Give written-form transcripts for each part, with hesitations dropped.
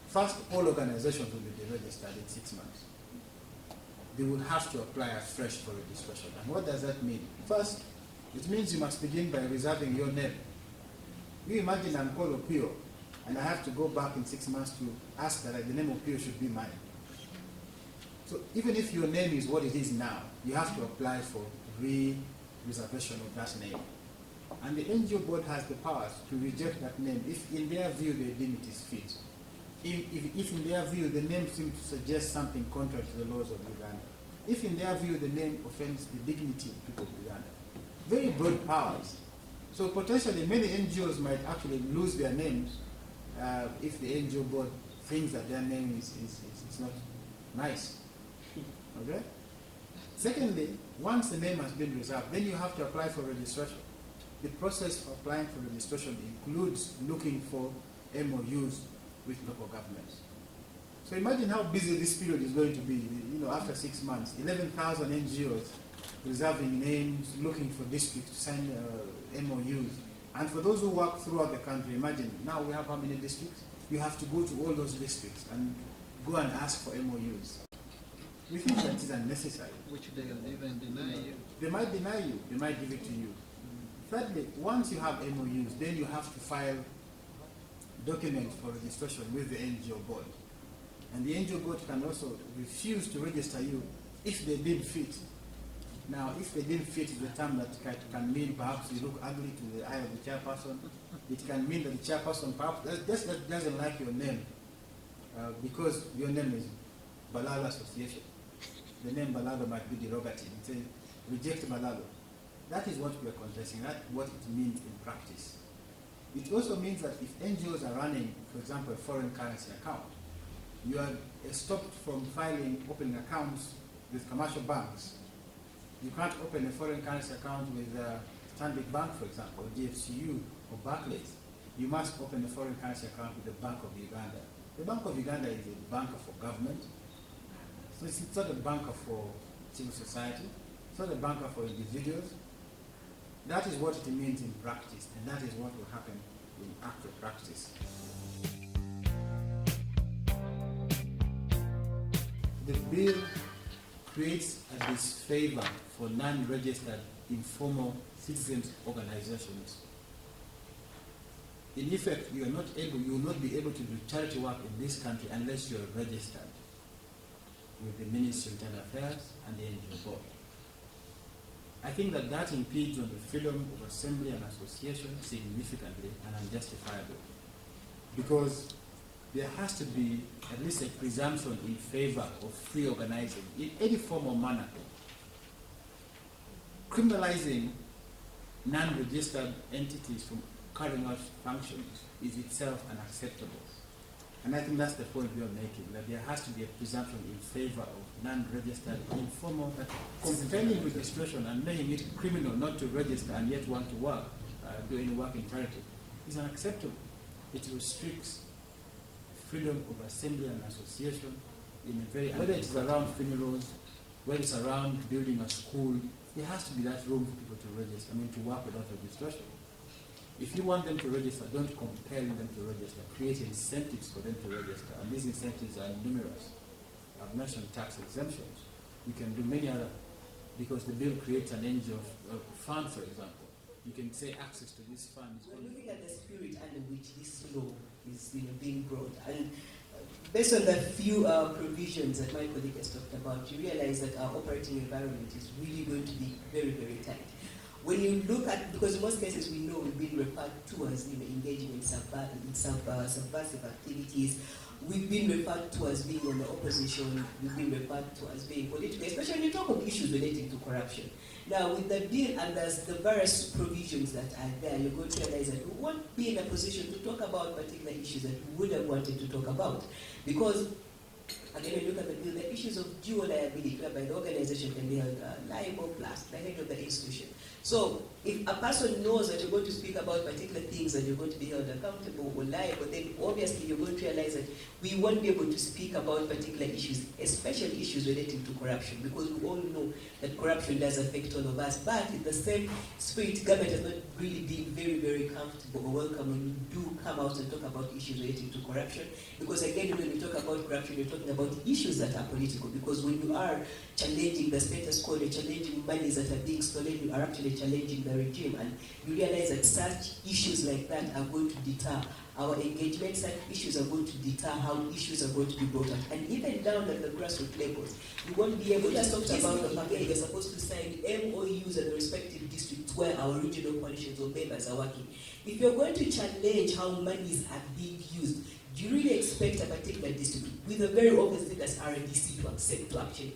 First, all organizations will be deregistered in 6 months. They will have to apply afresh for registration. And what does that mean? First, it means you must begin by reserving your name. You imagine I'm called Opiyo, and I have to go back in 6 months to ask that the name Opiyo should be mine. So even if your name is what it is now, you have to apply for re-reservation of that name. And the NGO board has the powers to reject that name if in their view they deem it is fit. If in their view the name seems to suggest something contrary to the laws of Uganda. If in their view the name offends the dignity of people of Uganda. Very broad powers. So potentially many NGOs might actually lose their names if the NGO board thinks that their name is not nice. Okay? Secondly, once the name has been reserved, then you have to apply for registration. The process of applying for registration includes looking for MOUs with local governments. So imagine how busy this period is going to be, after 6 months. 11,000 NGOs reserving names, looking for districts to sign MOUs. And for those who work throughout the country, imagine, now we have how many districts? You have to go to all those districts and go and ask for MOUs. We think that is unnecessary. Which they will even deny you. They might deny you, they might give it to you. Thirdly, once you have MOUs, then you have to file documents for registration with the NGO board. And the NGO board can also refuse to register you if they deem fit. Now, if they deem fit is a term that can mean perhaps you look ugly to the eye of the chairperson. It can mean that the chairperson perhaps doesn't like your name because your name is Balalo Association. The name Balalo might be derogative. It says, reject Balalo. That is what we are contesting. That's what it means in practice. It also means that if NGOs are running, for example, a foreign currency account, you are stopped from opening accounts with commercial banks. You can't open a foreign currency account with Stanbic Bank, for example, or GFCU, or Barclays. You must open a foreign currency account with the Bank of Uganda. The Bank of Uganda is a banker for government. So it's not a banker for civil society. It's not a banker for individuals. That is what it means in practice, and that is what will happen in actual practice. The bill creates a disfavor for non-registered informal citizens organizations. In effect, you will not be able to do charity work in this country unless you are registered with the Ministry of Internal Affairs and the NGO board. I think that impedes on the freedom of assembly and association significantly and unjustifiably, because there has to be at least a presumption in favor of free organizing in any form or manner. Criminalizing non-registered entities from carrying out functions is itself unacceptable. And I think that's the point we are making, that there has to be a presumption in favor of non-registered informal, that compelling registration and making it criminal not to register and yet want to work, do any work in charity, is unacceptable. It restricts freedom of assembly and association in a very, whether it's around funerals, whether it's around building a school, there has to be that room for people to register, to work without registration. If you want them to register, don't compel them to register. Create incentives for them to register. And these incentives are numerous. I've mentioned tax exemptions. You can do many other, because the bill creates an NGO fund, for example. You can say access to this fund is We're looking at the spirit under which this law is being brought. And based on the few provisions that my colleague has talked about, you realize that our operating environment is really going to be very, very tight. When you look at, because in most cases we know we've been referred to as engaging in subversive activities, we've been referred to as being on the opposition, we've been referred to as being political, especially when you talk of issues relating to corruption. Now with the bill and there's the various provisions that are there, you're going to realize that we won't be in a position to talk about particular issues that we would have wanted to talk about. Because again, when you look at the bill, the issues of dual liability, whereby the organization can be held liable plus the head of the institution. So if a person knows that you're going to speak about particular things and you're going to be held accountable or liable, then obviously you're going to realize that we won't be able to speak about particular issues, especially issues relating to corruption, because we all know that corruption does affect all of us. But in the same spirit, government has not really been very, very comfortable or welcome when you do come out and talk about issues relating to corruption. Because again, when we talk about corruption, we're talking about issues that are political. Because when you are challenging the status quo, you're challenging monies that are being stolen, you are actually challenging the regime. And you realize that such issues like that are going to deter our engagement. Such issues are going to deter how issues are going to be brought up. And even down at the grassroots levels, you won't be able to talk about the fact that you're supposed to sign MOUs at the respective districts where our regional coalitions or members are working. If you're going to challenge how monies are being used, do you really expect a particular district with a very obvious thing as RDC to accept to actually,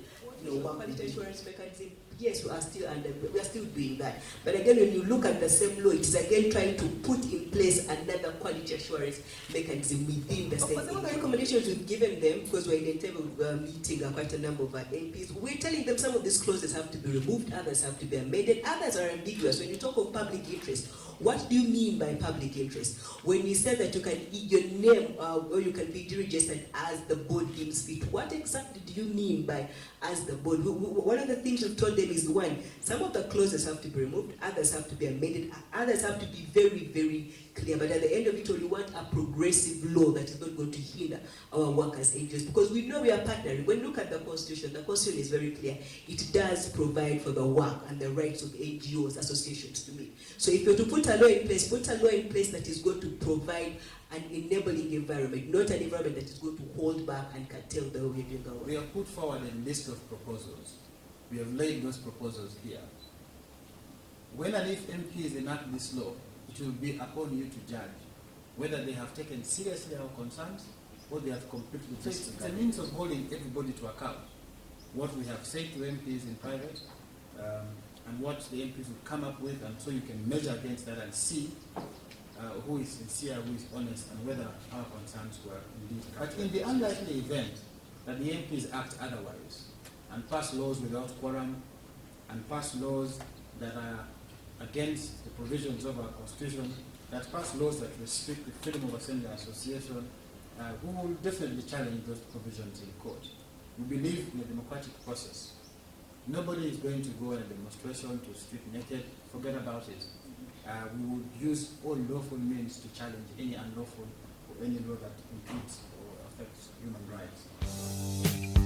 quality assurance mechanism? Yes, we are still doing that. But again, when you look at the same law, it is again trying to put in place another quality assurance mechanism within the same. Some of the recommendations we've given them, because we're in a table meeting quite a number of MPs, we're telling them some of these clauses have to be removed, others have to be amended, others are ambiguous. When you talk of public interest, what do you mean by public interest? When you say that you can your name or you can be deregistered as the board deems fit, what exactly do you mean by as the board? One of the things we've told them is, one, some of the clauses have to be removed, others have to be amended, others have to be very, very clear. But at the end of it all, we want a progressive law that is not going to hinder our work as NGOs, because we know we are partnering. When you look at the Constitution is very clear. It does provide for the work and the rights of NGOs, associations to meet. So if you're to put a law in place, put a law in place that is going to provide an enabling environment, not an environment that is going to hold back and curtail the way we go. We have put forward a list of proposals. We have laid those proposals here. When and if MPs enact this law, it will be upon you to judge whether they have taken seriously our concerns or they have completely disregarded. It's a means of holding everybody to account. What we have said to MPs in private and what the MPs will come up with, and so you can measure against that and see who is sincere, who is honest, and whether our concerns were indeed. But in the unlikely event that the MPs act otherwise and pass laws without quorum and pass laws that are against the provisions of our Constitution, that pass laws that restrict the freedom of assembly and association, we will definitely challenge those provisions in court. We believe in a democratic process. Nobody is going to go on a demonstration to strip naked. Forget about it. We would use all lawful means to challenge any unlawful or any law that impedes or affects human rights.